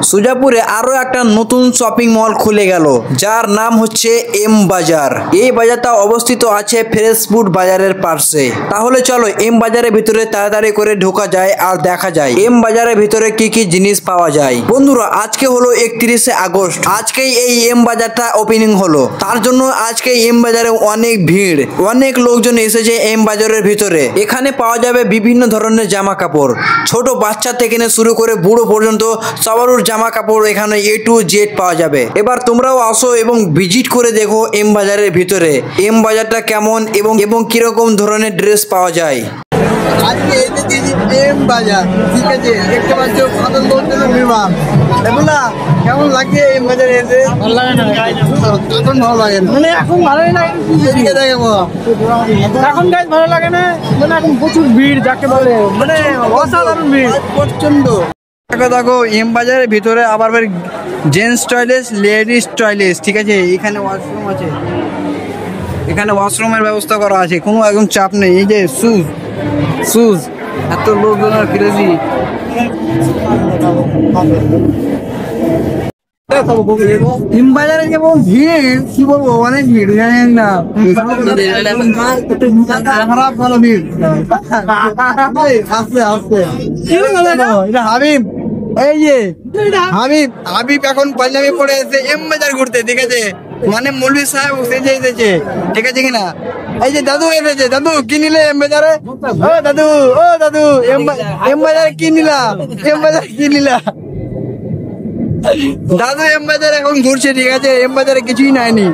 সুজাপুরে আরো একটা নতুন শপিং মল খুলে গেল, যার নাম হচ্ছে এম বাজার। এই বাজারটা অবস্থিত আছে ফ্রেশ ফুড বাজারের পাশে। তাহলে চলো এম বাজারের ভিতরে তাড়াতাড়ি করে ঢোকা যায় আর দেখা যায় এম বাজারের ভিতরে কি কি জিনিস পাওয়া যায়। বন্ধুরা, আজকে হলো 31শে আগস্ট। আজকেই এই এম বাজারটা ওপেনিং হলো, তার জন্য আজকে এম বাজারে অনেক ভিড়, অনেক লোকজন এসেছে এম বাজারের ভিতরে। এখানে পাওয়া যাবে বিভিন্ন ধরনের জামা কাপড়, ছোট বাচ্চা থেকে শুরু করে বুড়ো পর্যন্ত সবার জামা কাপড় এখানে A to Z পাওয়া যাবে। এবার তোমরাও আসো এবং ভিজিট করে দেখো এম বাজারের ভিতরে এম বাজারটা কেমন এবং কিরকম ধরনের ড্রেস পাওয়া যায়। আজকে এসেছি এম বাজার, ঠিক আছে? দেখতে পাচ্ছ কত লোকজন বিমান। না কেমন লাগছে এম বাজারে এসে? ভালো লাগে না এখন, ভালো লাগে না মানে এখন ভালোই লাগে। এদিকে দেখো এখন গাইজ ভালো লাগে না, মানে এখন প্রচুর ভিড়, যাকে বলে মানে অসাধারণ ভিড়, প্রচন্ড। দেখো এম বাজারের ভিতরে আবার জেন্টস টয়লেট, লেডিস টয়লেট, ঠিক আছে? এখানে ওয়াশরুম আছে, এখানে ওয়াশরুমের ব্যবস্থা করা আছে, কোনো একদম চাপ নেই। এই যে শুজ এত লোকজনের ক্রেজি। এম বাজারে যেমন ভিড়, কি বলবো, অনেক ভিড়, জানেন না খারাপ ভালো ভিড়। আসতে আসতে এটা হাবিব, এই যে হাবিব এখন পাঞ্জাবি পরে এসে এম বাজার ঘুরতে, ঠিক আছে? মানে মৌলভী সাহেব সেজে এসেছে, ঠিক আছে কিনা? এই যে দাদু এসেছে, দাদু কি নিলে এম বাজারে? ও দাদু এম বাজারে কি নিলা? এম বাজারে কি নিলা? দাদু এম বাজারে এখন ঘুরছে, ঠিক আছে? এম বাজারে কিছুই নাইনি।